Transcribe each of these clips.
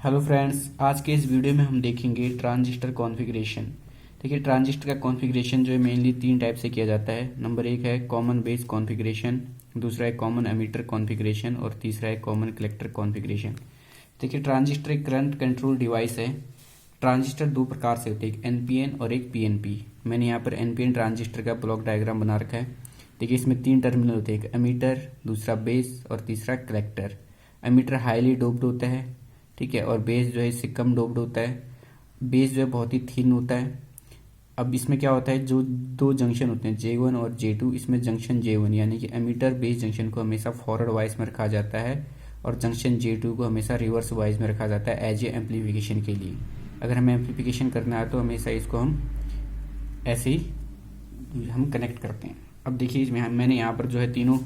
Hello friends, आज के इस वीडियो में हम देखेंगे ट्रांजिस्टर कॉन्फ़िगरेशन। देखिए, ट्रांजिस्टर का कॉन्फ़िगरेशन जो है मेनली तीन टाइप से किया जाता है। नंबर एक है कॉमन बेस कॉन्फ़िगरेशन, दूसरा है कॉमन एमिटर कॉन्फ़िगरेशन और तीसरा है कॉमन कलेक्टर कॉन्फ़िगरेशन। देखिए, ट्रांजिस्टर एक करंट कंट्रोल डिवाइस है। ट्रांजिस्टर दो प्रकार से होते हैं, एक एनपीएन और एक पीएनपी। मैंने यहाँ पर एनपीएन ट्रांजिस्टर का ब्लॉक डायग्राम बना रखा है। देखिए, इसमें तीन टर्मिनल होते हैं, एक एमीटर, दूसरा बेस और तीसरा कलेक्टर। एमीटर हाईली डोप्ड होता है, ठीक है, और बेस जो है इससे कम डोप्ड होता है। बेस जो है बहुत ही थिन होता है। अब इसमें क्या होता है, जो दो जंक्शन होते हैं J1 और J2, इसमें जंक्शन J1 यानी कि एमीटर बेस जंक्शन को हमेशा फॉरवर्ड वाइज में रखा जाता है और जंक्शन J2 को हमेशा रिवर्स वाइज में रखा जाता है एज ए एम्पलीफिकेशन के लिए। अगर हमें एम्पलीफिकेशन करना है तो हमेशा इसको हम ऐसे ही हम कनेक्ट करते हैं। अब देखिए, इसमें मैंने यहाँ पर जो है तीनों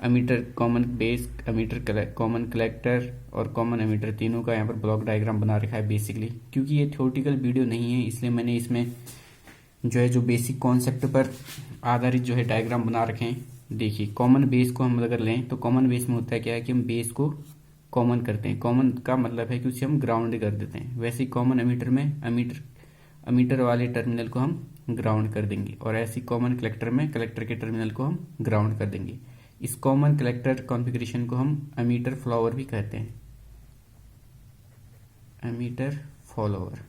emitter, common base emitter, common collector और कॉमन एमीटर, तीनों का यहाँ पर ब्लॉक डायग्राम बना रखा है बेसिकली। क्योंकि ये थ्योरेटिकल वीडियो नहीं है, इसलिए मैंने इसमें जो है जो बेसिक कॉन्सेप्ट पर आधारित जो है डायग्राम बना रखे हैं। देखिए, कॉमन बेस को हम अगर लें तो कॉमन बेस में होता है क्या है कि हम बेस को कॉमन करते हैं। कॉमन का मतलब है कि उसे हम ग्राउंड कर देते हैं। वैसे ही कॉमन एमीटर में एमीटर वाले टर्मिनल को हम ग्राउंड कर देंगे और ऐसे ही कॉमन कलेक्टर में कलेक्टर के टर्मिनल को हम ग्राउंड कर देंगे। इस कॉमन कलेक्टर कॉन्फ़िगरेशन को हम एमीटर फ्लावर भी कहते हैं, एमीटर फॉलोअर।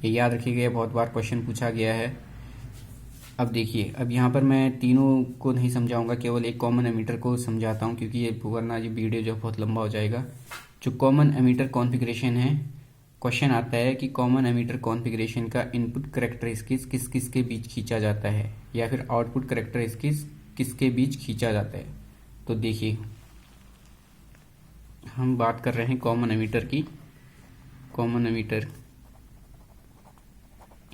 ये याद रखिएगा, ये बहुत बार क्वेश्चन पूछा गया है। अब देखिए, अब यहाँ पर मैं तीनों को नहीं समझाऊंगा, केवल एक कॉमन एमीटर को समझाता हूँ, क्योंकि ये वरना ये वीडियो जो बहुत लंबा हो जाएगा। जो कॉमन एमीटर कॉन्फ़िगरेशन है, क्वेश्चन आता है कि कॉमन एमीटर कॉन्फ़िगरेशन का इनपुट कैरेक्टरिस्टिक्स किस किस के बीच खींचा जाता है या फिर आउटपुट कैरेक्टरिस्टिक्स किसके बीच खींचा जाता है। तो देखिए, हम बात कर रहे हैं कॉमन एमीटर की। Common ammeter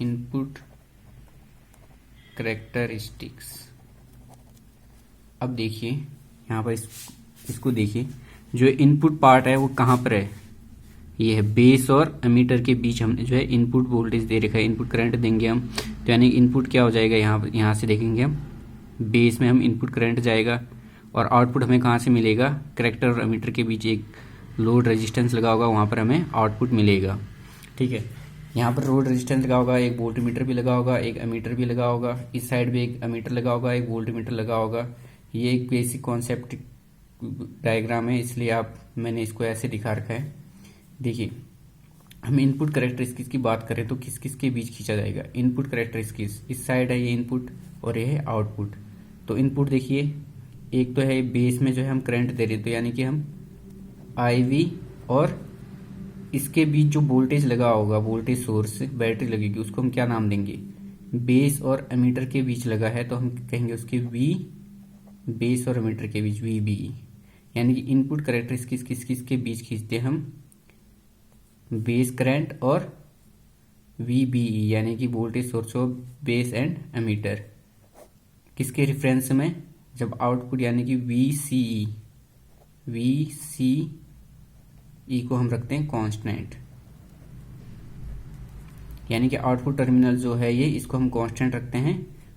input characteristics. अब देखिए, यहाँ पर इसको देखिए, जो इनपुट पार्ट है वो कहाँ पर है, ये है बेस और एमीटर के बीच हमने जो है इनपुट वोल्टेज दे रखा है। इनपुट करंट देंगे हम, तो यानी इनपुट क्या हो जाएगा, यहाँ से देखेंगे हम, बेस में हम इनपुट करंट जाएगा और आउटपुट हमें कहाँ से मिलेगा, करेक्टर और एमीटर के बीच एक लोड रेजिस्टेंस लगा होगा, वहाँ पर हमें आउटपुट मिलेगा। ठीक है, यहाँ पर लोड रेजिस्टेंस लगा होगा, एक वोल्ट मीटर भी लगा होगा, एक एमीटर भी लगा होगा, इस साइड भी एक एमीटर लगा होगा, एक वोल्ट मीटर लगा होगा। ये एक बेसिक कॉन्सेप्ट डायग्राम है, इसलिए मैंने इसको ऐसे दिखा रखा है। देखिए, हम इनपुट कैरेक्टरिस्टिक्स की बात करें तो किस किस के बीच खींचा जाएगा। इनपुट कैरेक्टरिस्टिक्स, इस साइड है ये इनपुट और ये है आउटपुट। तो इनपुट देखिए, एक तो है बेस में जो है हम करंट दे रहे, तो यानी कि हम IV और इसके बीच जो वोल्टेज लगा होगा, वोल्टेज सोर्स बैटरी लगेगी, उसको हम क्या नाम देंगे, बेस और एमीटर के बीच लगा है तो हम कहेंगे उसके V, बेस और एमीटर के बीच VBE। यानी कि इनपुट कैरेक्टरिस्टिक्स किस किस के बीच खींचते हैं हम, बेस करंट और VBE यानी कि voltage source of base and emitter. किसके रेफरेंस में, जब आउटपुट यानी कि VCE को हम रखते हैं कांस्टेंट, यानी कि आउटपुट टर्मिनल जो है ये, इसको हम कांस्टेंट रखते हैं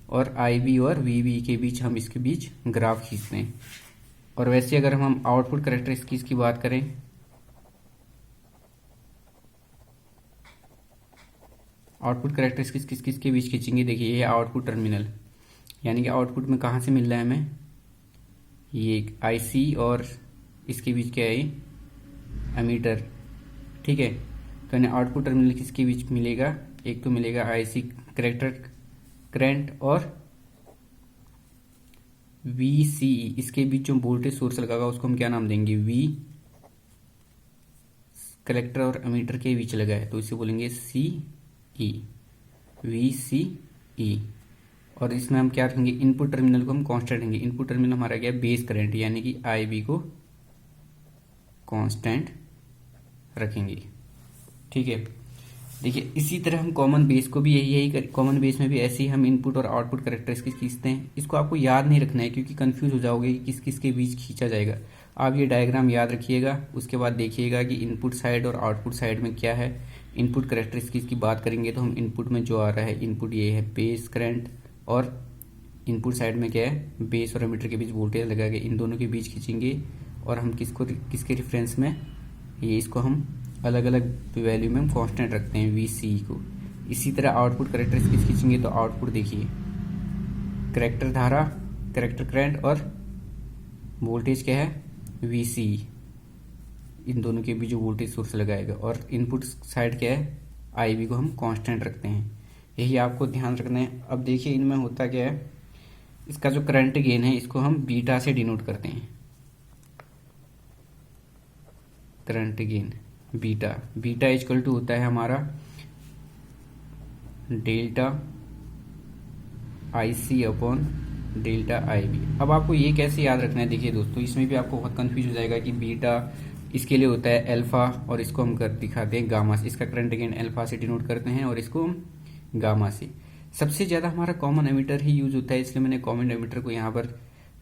और IB और VBE के बीच हम इसके बीच ग्राफ खींचते हैं। और वैसे अगर हम आउटपुट कैरेक्टरिस्टिक्स की बात करें, आउटपुट कैरेक्टरिस्टिक्स किस किस के बीच खींचेंगे। देखिए, ये आउटपुट टर्मिनल, यानी कि आउटपुट में कहाँ से मिल रहा है हमें, ये IC और इसके बीच क्या है, एमीटर। ठीक है, तो यानी आउटपुट टर्मिनल किसके बीच मिलेगा, एक तो मिलेगा IC करेक्टर करंट और VCE, इसके बीच जो वोल्टेज सोर्स लगा होगा उसको हम क्या नाम देंगे, V, कलेक्टर और एमीटर के बीच लगा है तो इसे बोलेंगे CE, VCE। और इसमें हम क्या रखेंगे, इनपुट टर्मिनल को हम कांस्टेंट रखेंगे। इनपुट टर्मिनल हमारा क्या है, बेस करंट, यानी कि IB को कांस्टेंट रखेंगे। ठीक है, देखिए, इसी तरह हम कॉमन बेस को भी यही कॉमन बेस में भी ऐसे ही हम इनपुट और आउटपुट कैरेक्टरिस्टिक्स खींचते हैं। इसको आपको याद नहीं रखना है क्योंकि कंफ्यूज हो जाओगे कि किस किस के बीच खींचा जाएगा। आप ये डायग्राम याद रखिएगा, उसके बाद देखिएगा कि इनपुट साइड और आउटपुट साइड में क्या है। इनपुट कैरेक्टरिस्टिक्स की बात करेंगे तो हम इनपुट में जो आ रहा है, इनपुट ये है बेस करंट, और इनपुट साइड में क्या है, बेस और एमीटर के बीच वोल्टेज लगा के इन दोनों के बीच खींचेंगे और हम किसके रेफरेंस में, ये इसको हम अलग अलग वैल्यू में हम कांस्टेंट रखते हैं VCE को। इसी तरह आउटपुट करेक्टरिस्टिक्स खींचेंगे तो आउटपुट देखिए, करेक्टर धारा, करेक्टर करंट और वोल्टेज क्या है VCE, इन दोनों के बीच जो वोल्टेज सोर्स लगाएगा। और इनपुट साइड क्या है IB को हम कांस्टेंट रखते हैं। यही आपको ध्यान रखना है। अब देखिए इनमें होता क्या है, इसका जो करंट गेन है इसको हम बीटा से डिनोट करते हैं। Current gain beta, beta equal to होता है हमारा delta IC upon delta IB। अब आपको ये कैसे याद रखना है, देखिए दोस्तों इसमें भी आपको बहुत कंफ्यूज हो जाएगा कि बीटा इसके लिए होता है अल्फा और इसको हम कर दिखाते हैं गामा से। इसका करंट गेन अल्फा से डिनोट करते हैं और इसको हम गामा से। सबसे ज़्यादा हमारा कॉमन एमीटर ही यूज होता है, इसलिए मैंने कॉमन एमीटर को यहाँ पर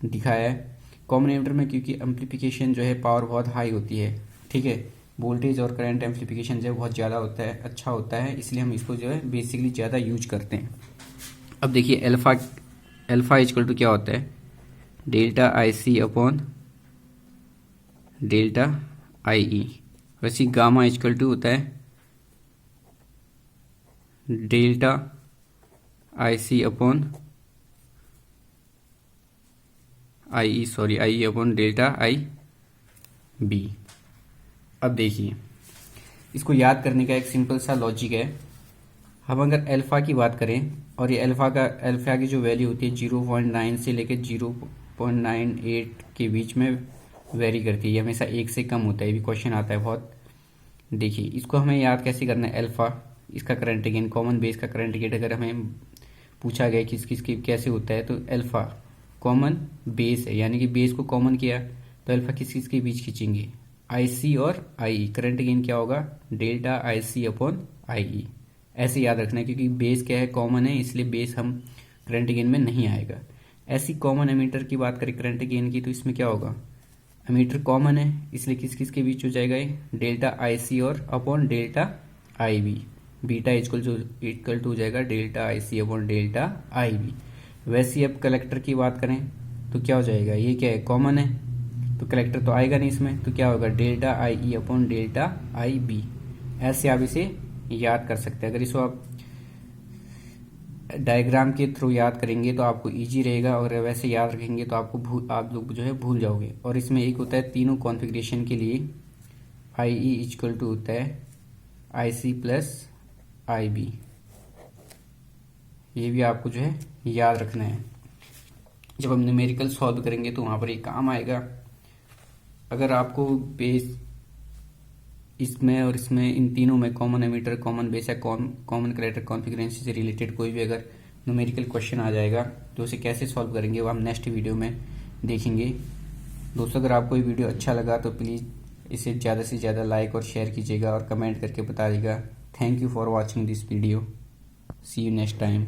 दिखाया है। कॉमन एमीटर में क्योंकि एम्प्लीफिकेशन जो है पावर बहुत हाई होती है, ठीक है, वोल्टेज और करंट एम्प्लीफिकेशन जो है बहुत ज़्यादा होता है, अच्छा होता है, इसलिए हम इसको जो है बेसिकली ज़्यादा यूज करते हैं। अब देखिए अल्फा इक्वल टू क्या होता है delta IC upon delta IE। वैसे गामा इक्वल टू होता है delta IC upon IE upon delta IB। अब देखिए इसको याद करने का एक सिंपल सा लॉजिक है। हम अगर अल्फा की बात करें और ये अल्फा की जो वैल्यू होती है 0.9 से लेकर 0.98 के बीच में वेरी करती है, ये हमेशा 1 से कम होता है। ये भी क्वेश्चन आता है बहुत। देखिए इसको हमें याद कैसे करना है, अल्फा इसका करंट गेन, कॉमन बेस का करंट गेन अगर हमें पूछा गया किस किस के कैसे होता है, तो अल्फा कॉमन बेस है, यानी कि बेस को कॉमन किया तो अल्फा किस किस के बीच खींचेंगे IC और IE। करंट गेन क्या होगा डेल्टा IC अपॉन IE। ऐसे याद रखना है क्योंकि बेस क्या है कॉमन है, इसलिए बेस हम करंट गेन में नहीं आएगा। ऐसी कॉमन एमीटर की बात करें करंट गेन की, तो इसमें क्या होगा एमीटर कॉमन है, इसलिए किस किस के बीच हो जाएगा ये डेल्टा IC और upon delta IB। Beta equal to हो जाएगा delta IC upon delta IB। वैसे अब कलेक्टर की बात करें तो क्या हो जाएगा, ये क्या है कॉमन है तो कलेक्टर तो आएगा नहीं इसमें, तो क्या होगा delta IE upon delta IB। ऐसे आप इसे याद कर सकते हैं। अगर इसको आप डायग्राम के थ्रू याद करेंगे तो आपको इजी रहेगा, और वैसे याद रखेंगे तो आप लोग जो है भूल जाओगे। और इसमें एक होता है तीनों कॉन्फ़िगरेशन के लिए IE इक्वल टू होता है IC प्लस IB। ये भी आपको जो है याद रखना है। जब हम न्यूमेरिकल सॉल्व करेंगे तो वहाँ पर ये काम आएगा। अगर आपको बेस इसमें और इसमें इन तीनों में कॉमन एमीटर, कॉमन बेस या कॉमन कलेक्टर कॉन्फ़िगरेशन से रिलेटेड कोई भी अगर न्यूमेरिकल क्वेश्चन आ जाएगा तो उसे कैसे सॉल्व करेंगे वो हम नेक्स्ट वीडियो में देखेंगे। दोस्तों अगर आपको ये वीडियो अच्छा लगा तो प्लीज़ इसे ज़्यादा से ज़्यादा लाइक और शेयर कीजिएगा और कमेंट करके बताइएगा। Thank you for watching this video. See you next time.